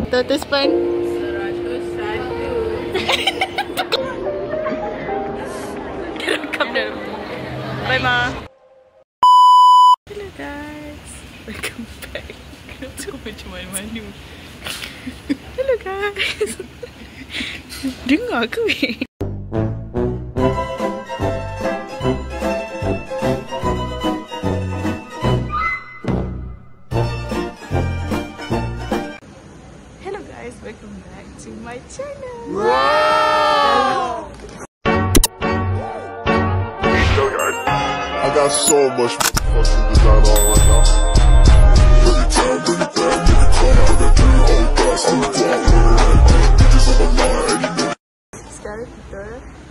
Total spend 101. Rekam dah. Bye Ma. Hello guys, welcome back. Kenapa macam mana-mana? Hello guys. Dengar ke weh? Hello guys, welcome back to my channel. Wow! I got so much fucking design on right now. Bring it down, bring it down, bring it down. I got 3 whole bars on the block. Bitches on my line, and you know. Sekarang kita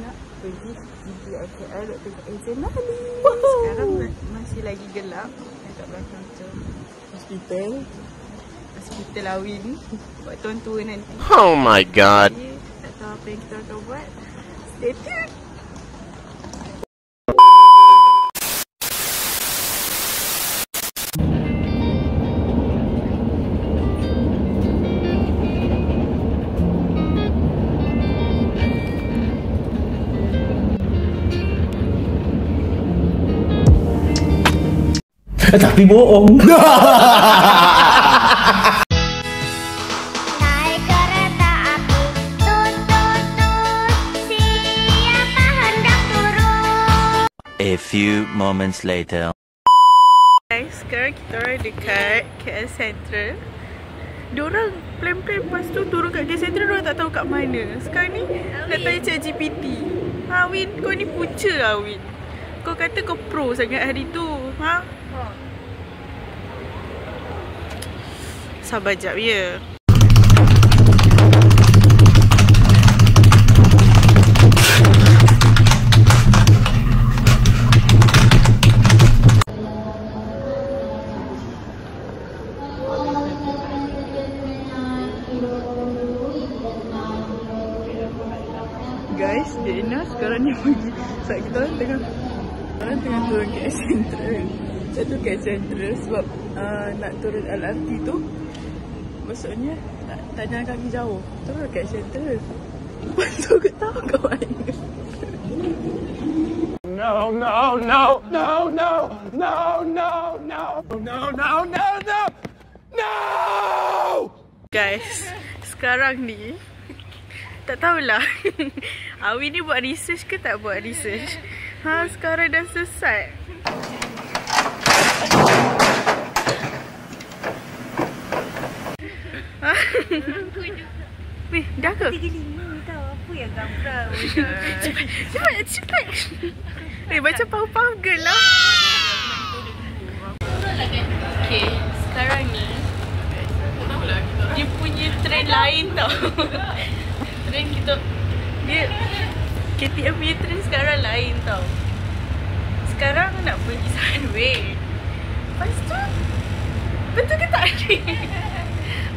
nak pergi PBIKL nak tengok exam Nali. Sekarang masih lagi gelap. Dekat belakang tu hospital Awin. Buat tuan tua nanti. Oh my god. Tak tahu apa yang kita akan buat. Stay tuned. Tapi bohong. Naik kereta api, tut tut tut, siapa hendak turun? A few moments later. Guys, sekarang kita orang dekat KL Central. Diorang plan-plan lepas tu turun kat KL Central, diorang tak tahu kat mana. Sekarang ni nak tanya ChatGPT. Ha Win, kau ni punca lah Win. Kau kata kau pro sangat hari tu. Ha? Sabar jap ya. Guys, Dina sekarang ni pergi. Sebab kita orang tengah turun KL Central. Saya tu KL Central sebab nak turun LRT tu. Maksudnya tak jalan kaki jauh. Turun KL Central. Lepas tu aku tahu kat mana. No, no, no, no, no, no, no, no, no, no, no, no, no. Guys, sekarang ni tak tahulah Awi ni buat research ke tak buat research. Ha, sekarang dah sesat. Weh, dah ke? 35 tau, apa yang gambar? Cepat. Eh, macam power girl lah. Okay, sekarang ni dia punya trend lain tau. Trend kita, dia KTM punya trend sekarang lain tau. Sekarang nak pergi Sunway. Lepas tu, betul ke tak ni?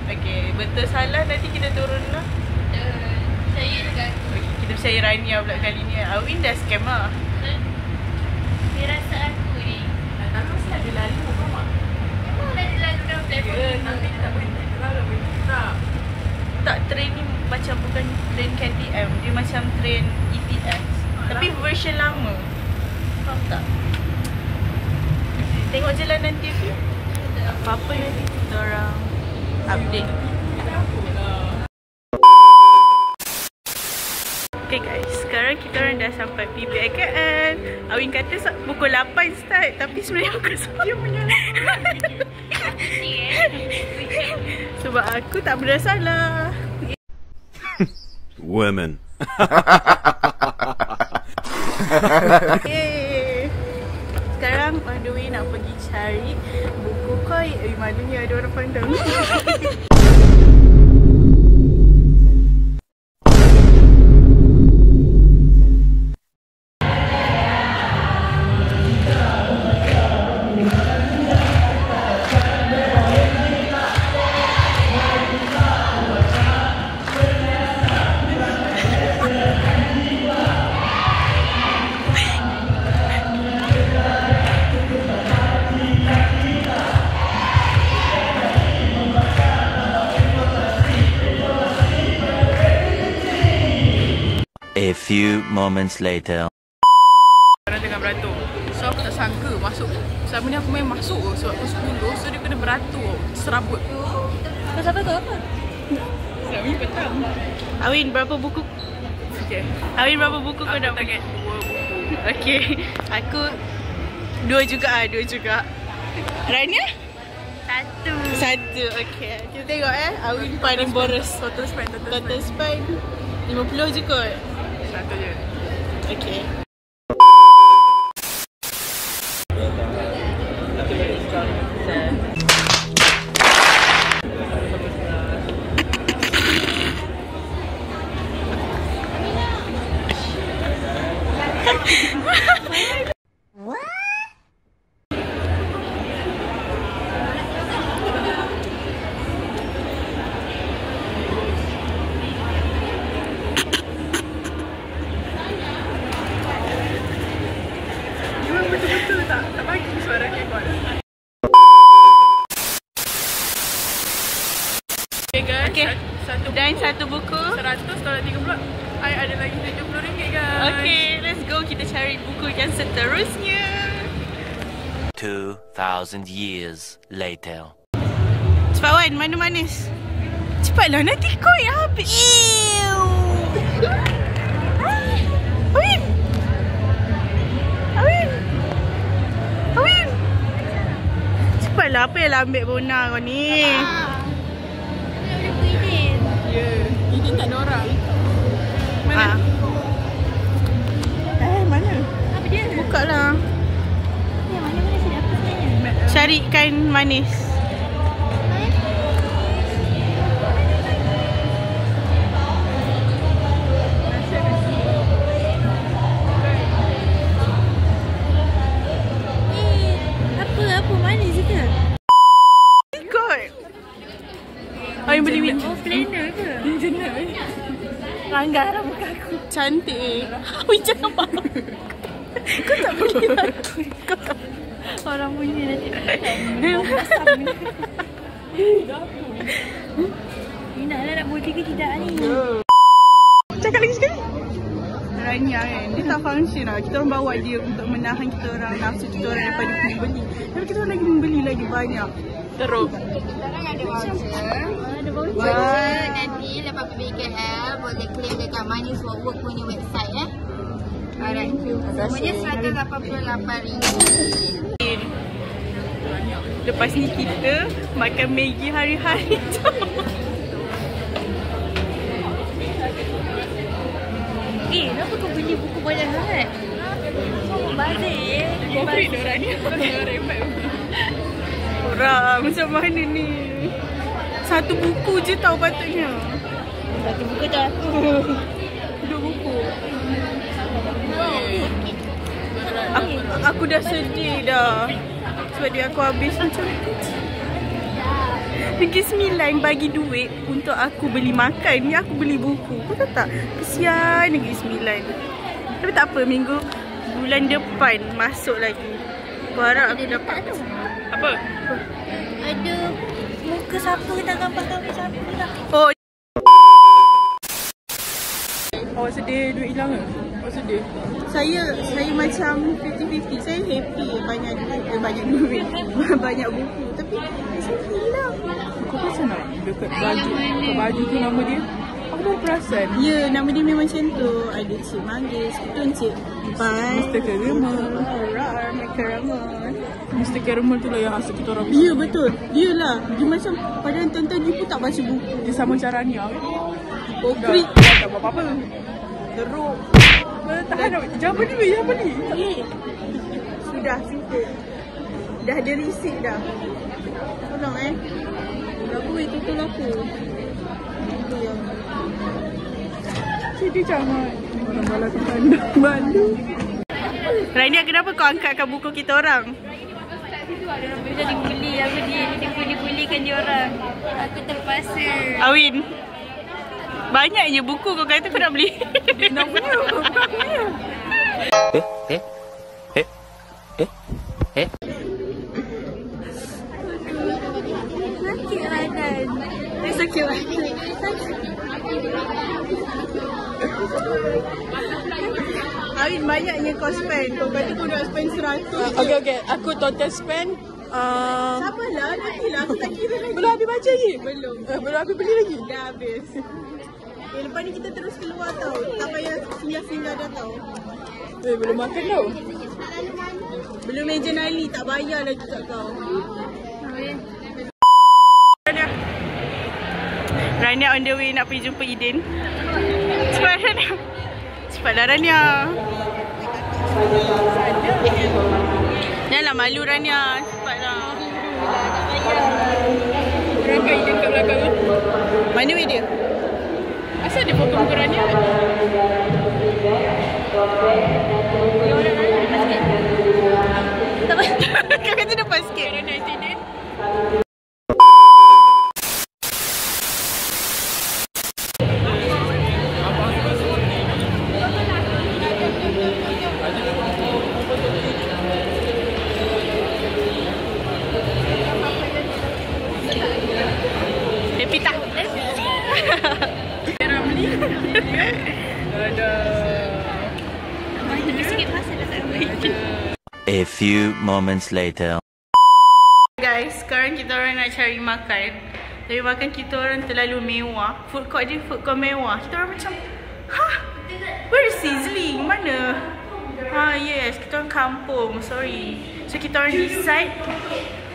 Okay, betul salah nanti kita turun lah. Saya juga. Okay, kita percaya Rania pula kali ni. Awin dah scam lah. Firasat aku ni. Tak mesti ada lalu ke mak? Memang dah lalu dalam platform. Tapi dia tak berhenti terlalu. Tak, train ni macam bukan train KTM. Dia macam train ETS. Tapi version lama. Faham tak? Tengok je lah nanti. Apa-apa nanti kita orang update. Okay guys, sekarang kita orang dah sampai PBIKL. Awin kata pukul 8 start, tapi sebenarnya pukul 9 menyala. Sebab aku tak bersalah. Women. Yeay. Sekarang on the way nak pergi cari buku koi. Malunya ada orang pandang. few moments later. Orang tengah beratur. So aku tak sangka masuk. Selama ni aku main masuk sebab aku 10. So dia kena beratur. Serabut. Kau siapa kau apa? Selama ni petang. Awin, berapa buku? Okay. Awin, berapa buku kau dah? Target 2 buku. Okay. Aku 2 juga. Rania? 1. Okay. Kita tengok Awin paling boros. Total spend 50 je kot. 1 je. Okay. Betul-betul tak bagi suara keyboard. Okay guys, okay. Satu buku 100, kalau 30 I ada lagi RM70 guys. Okay, let's go. Kita cari buku yang seterusnya. 2,000 years later. Cepat Wan, mana manis? Cepatlah, nanti koi habis. Awin! Cepatlah, apa yang lah ambil Bona kau ni? Ya, ini tak ada orang. Mana? Mana? Apa dia? Buka lah. Ya, mana sini apa sebenarnya? Carikan manis. Apa manis ke? Ikut. Awin beli win. Oh, planner ke? Jenak. Langgar muka aku. Cantik. Awin jangan malu. Kau tak beli lagi. Kau tak. Orang punya nanti Inah lah nak body ke tidak ni? Cakap lagi sekali. Rania kan, dia tak function lah. Kita orang bawa dia untuk menahan kita orang nafsu kita orang daripada membeli. Tapi kita orang lagi membeli lagi banyak. Teruk. Sekarang ada voucher. Nanti lepas pergi KL boleh claim dekat Manis for Work punya website Alright. Semuanya RM188. Lepas ni kita makan Maggi hari-hari tu. Kenapa kau beli buku banyak sangat? Bazir. Profit orang ni. Orang macam mana ni? Satu buku je tau patutnya. Satu buku dah. 2 buku. Aku dah sedih dah. Sebab dia aku habis macam RM9 bagi duit untuk aku beli makan. Ni aku beli buku. Kau tahu tak? Kesian RM9. Tapi tak apa, bulan depan masuk lagi. Aku harap aku dapat tu. Apa? Ada muka siapa tak, gambar kami siapa tak. Oh. Awak sedih duit hilang ke? Awak sedih? Saya macam 50-50. Saya happy banyak duit, banyak buku. Tapi saya hilang. Kau pasal nak dekat baju tu nama dia? Aku baru perasan. Ya, nama dia memang macam tu. Ada Cik Manggis, itu Cik Pai, Mr. Caramel. Mr. Caramel tu lah yang asal kita orang. Ya, betul. Dia lah. Dia macam padahal tuan-tuan dia pun tak baca buku. Dia sama cara Rania. Oh, krik. Tak apa-apa. Teruk. Tahan nak. Jangan beli. Sudah cukup. Dah ada risik dah. Tolong Laku itu laku. Itu yang jadi jangan. Orang balas pandang bandu. Rania, kenapa kau angkatkan buku kita orang? Dia dibuli aku dia dibuli-bulikan dia orang. Aku terpaksa. Awin. Banyak je buku kau kata kau nak beli. Nak punya. Sakit badan. Sakit badan. Ain banyaknya kau spend. Kau kata kau dah spend 100. Okay. Aku total spend Sabarlah, nantilah. Aku tak kira lagi. belum habis baca lagi? Belum. Belum habis beli lagi? Dah habis. Lepas ni kita terus keluar tau. Tak payah singgah-singgah dah tau. Belum makan tau. Belum meja Nali. Tak bayar lagi kat kau. Rania on the way nak pergi jumpa Idin. Cepat Rania. Cepatlah Rania. Janganlah malu Rania. Cepatlah. Rangka Idin kat belakang tu. Mana way dia? Asal dia potong muka Rania? Kau kata depan sikit. Rania Idin. Happy tak? A few moments later. Guys, sekarang kita orang nak cari makan. Tapi makan kita orang terlalu mewah. Food court dia food court mewah. Kita orang macam, where is sizzling? Mana? Yes, kita orang kampung. Sorry. So kita orang decide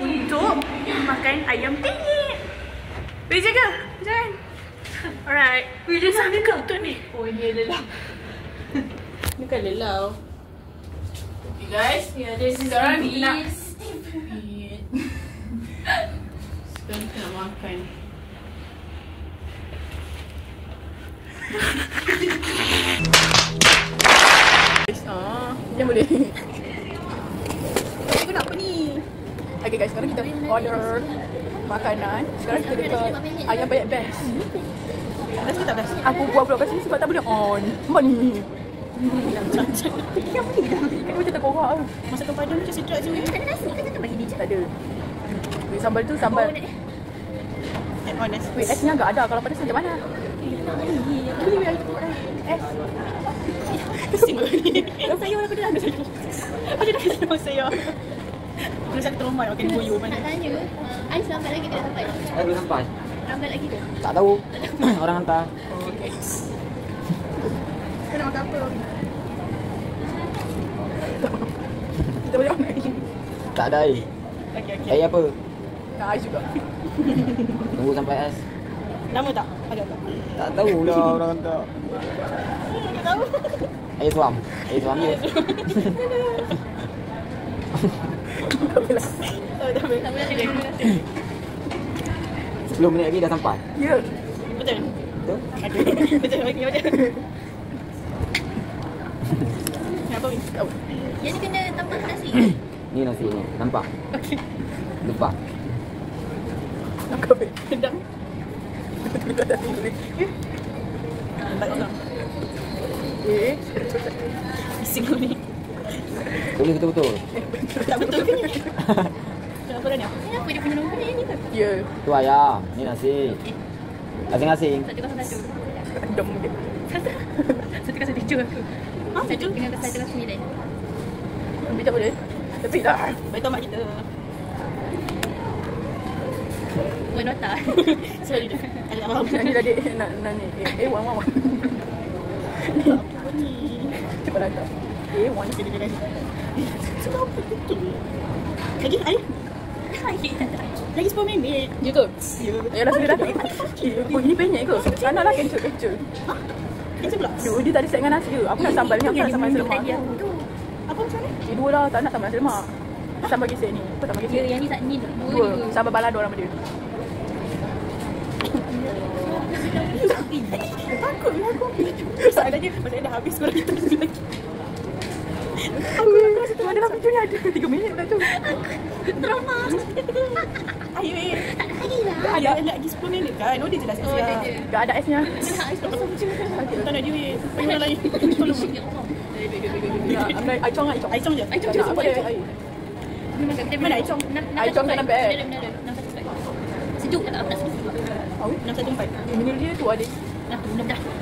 untuk makan ayam penyet. Boleh jaga? Jangan. Alright. Dia sangka tu ni. Oh, dia lelau. Bukan lelau. Okay guys, sekarang kita nak sekarang kita nak makan. Yang boleh. Kau nak apa ni? Okay guys, sekarang kita order makanan. Sekarang kita dekat ayam banyak best. Best ke tak best? Aku buat vlog kat sini sebab tak boleh on. Mana? Apa ni? Kan macam tak korak tu. Masakan padang macam sedap je. Tak ada nasi, kan tak bagi dia. Tak ada. Sambal tu sambal. I'm honest. Wait, esnya agak ada. Kalau pedas macam mana? Yang sayur aku dah ada sayur. Aku dah kasi nama sayur. Aku rasa aku terlalu makan boyo mana. Nak tanya, Ais lambat lagi ke dah sampai? Belum sampai. Lambat lagi ke? Tak tahu. Orang hantar. Okay. Kau nak makan apa? Kita boleh on lagi. Tak ada air. Okay. Air apa? Tak ais juga. Tunggu sampai ais. Lama tak? Ada tak? Tak tahu lah orang hantar. Tak tahu. Air suam. Air suam je. Tak boleh. 10 minit lagi dah sampai. Ya. Betul? Betul? Betul. Okay, betul. Kenapa ni? Yang ni kena tambah nasi. Ni nasi ni. Nampak? Okay. Lepak. Sedap. Nampak tak? Bising kau ni. Boleh betul-betul. Tak betul ke ni? Kenapa dah ni? Kenapa dia punya nombor ni ke? Ya. Tu ayam. Ni nasi. Asing-asing. 101. Dom dia. 107 aku. Satu dengan 109. Ambil tak boleh? Tapi tak. Baik mak kita. Buat nota. Sorry dah. Agak faham. Ni tadi nak ni. Wan. Apa ni? Cepat hantar. Wan kena dia lagi. Kenapa betul? Lagi air? Lagi 10 minit. Ya ke? Ya. Ayalah sudah datang. Oh, ini penyek ke? Sana lah kencur. Kencur pula? Dia tak ada set dengan nasi ke? Aku nak sambal ni. Aku nak sambal nasi lemak. Apa macam ni? Dua lah. Tak nak sambal nasi lemak. Sambal gesek ni. Kau tak makan gesek? Yang ni tak ni. Dua. Sambal balado nama dia. Takut lah aku. Soalnya macam dah habis korang kita lagi. Aku rasa tu adalah video ni ada 3 minit dah tu. Drama. Ayo Tak ada lagi lah. ada lagi 10 minit kan? Oh dia jelas Oh, dia je. Tak ada esnya. Tak nak dia weh. Pergi orang lain. Tolong. Aicong. Aicong je. Aicong je. Tak boleh air. Mana Aicong? Aicong tak nampak. Sejuk tak nak sejuk. Tahu? 614. Minum dia tu ada. Dah.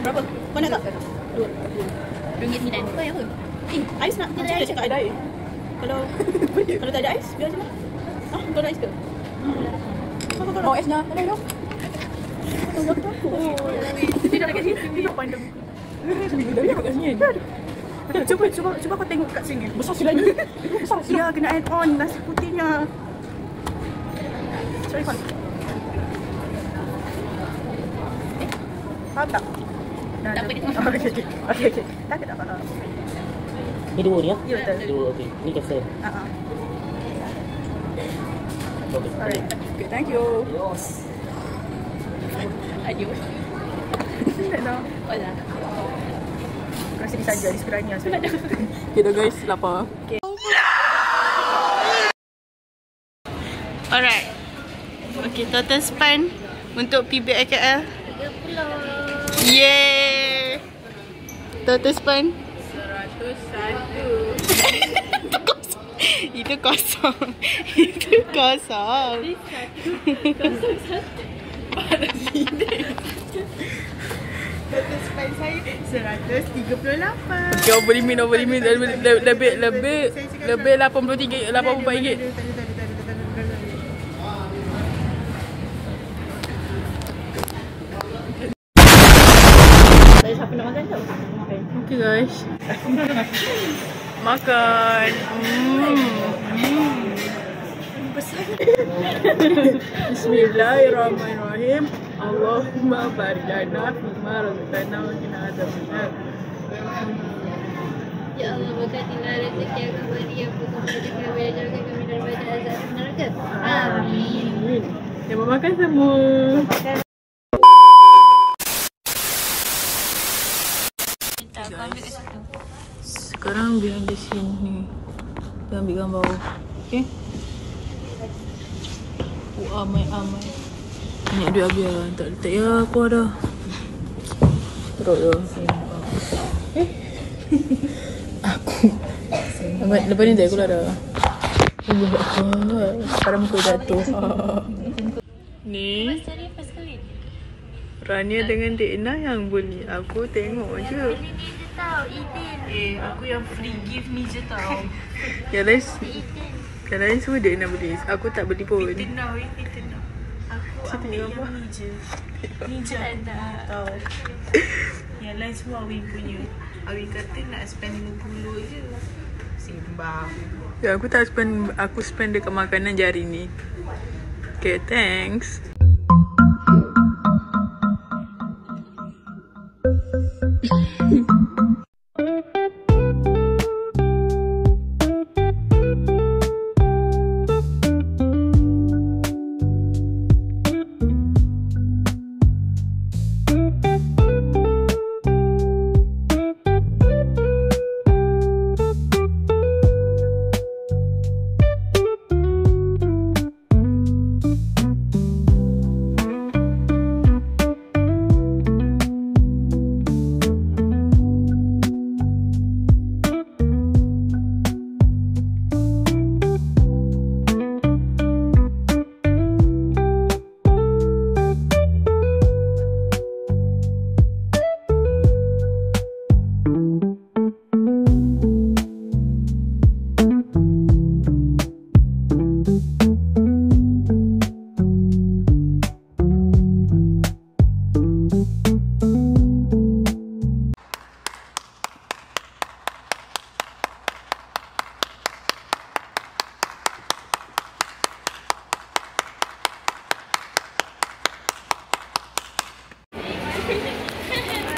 Berapa? Kau nak tak? RM2.9. Kau yang apa? Ais nak? Kita ais cakap ada air. Kalau tak ada ais, biar je lah. Kau nak ais ke? Kau mau ais nak? Ada dong. Dia dah dekat sini. Dia nak pandang. Dia dah dekat sini. Cuba kau tengok kat sini. Besar sila ni. Besar sila. Ya, kena add on nasi putihnya. Sorry, Fan. Faham tak? Tak apa dia. Okey. Tak faham. Ni dua ni ya? Ya, betul. Dua, okey. Ni kesel. Okey. Alright. Okay, thank you. Adios. Hola. Terima kasih saja di sebenarnya. Okay dah guys, lapar. Alright. Okay, total spend untuk PBIKL 30. Yeay. Total spend 101. Itu kosong. Total spend saya 138. Kau beri minum lebih RM84. Siapa nak makan tau? Okay guys. Makan. Bismillahirrahmanirrahim. Allahumma barik lana fima razaqtana wa qina adzabannar. Ya Allah, berkatilah rezeki yang kami beri, ampunkan dosa kami dan jauhkan kami daripada azab neraka. Amin. Jangan makan semua. Sekarang behind the scene ni. Kita ambil gambar. Okay. Amai. Banyak duit habis. Tak letak ya aku ada. Teruk je. Aku. Lepas ni tak aku lah dah. Sekarang muka jatuh. Ni Rania dengan Dekna yang beli. Aku tengok je. Aku yang free gift ni je tau. Yang lain semua Dekna beli. Aku tak beli pun. Kita now. Aku ambil yang ni je. Ni je nak tau. Yang lain semua Awi punya. Awi kata nak spend 50 je. Simbang. Ya, aku tak spend. Aku spend dekat makanan jari ni. Okay, thanks.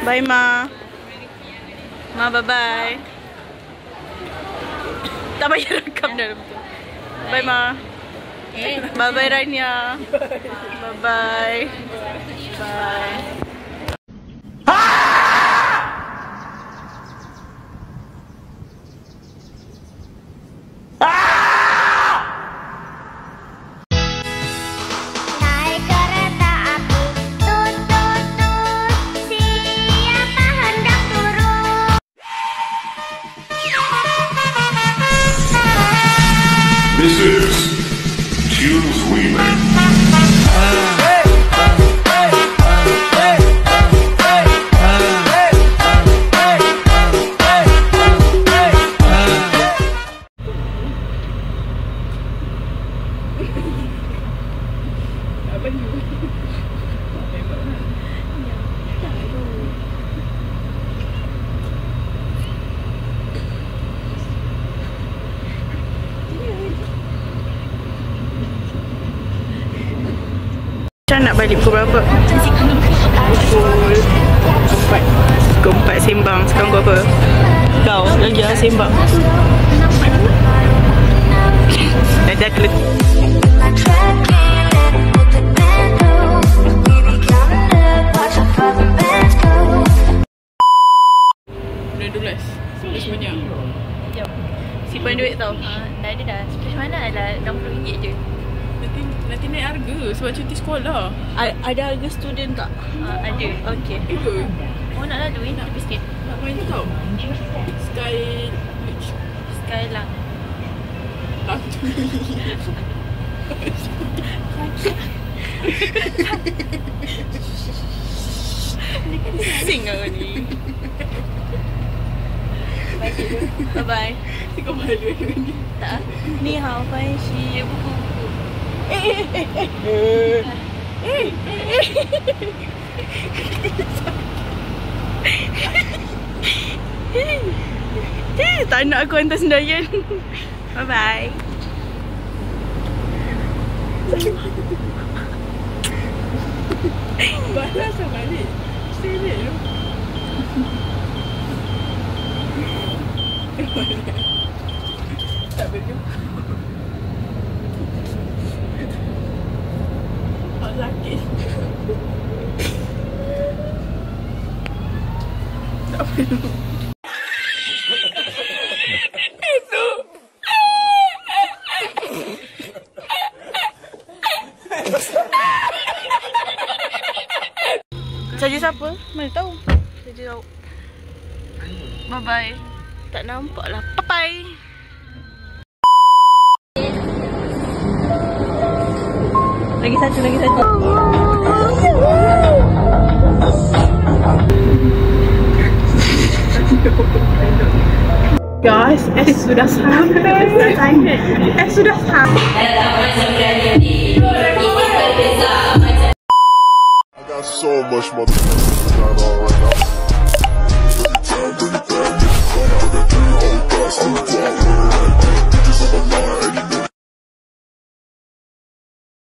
Bye Ma. Ma bye. Tak payah rekam dah betul. Bye Ma. Bye Rania. Bye. Naik kereta api, tut tut tut. Siapa hendak turun? This is Tunes Remix. Macam nak balik pukul berapa? Pukul 4 sembang. Sekarang pukul apa? Kau lagi lah sembang. Dah kelak. Dah 12. Splash banyak. Jom. Simpan duit tau. Dah ada dah. Splash mana adalah RM60 je. Nanti naik harga sebab cuti sekolah. Ada harga student tak? Ada. Okay. Oh nak lalu nak biskit. Nak main tu tau. Sky Beach. Skylang. Sing kau ni. Bye bye. Kau malu ni. Tak. Ni hao fan shi. Buku. Tak nak aku hantar sendayan. Bye bye. Balas lah balik. Serius tu. Tak boleh. Sakit. Tak perlu. Itu. Saja siapa? Mana tahu. Saja tahu. Bye bye. Tak nampak lah. Bye bye. Lagi satu. Guys, sudah sampai. Sudah sampai. I got so much motherfucking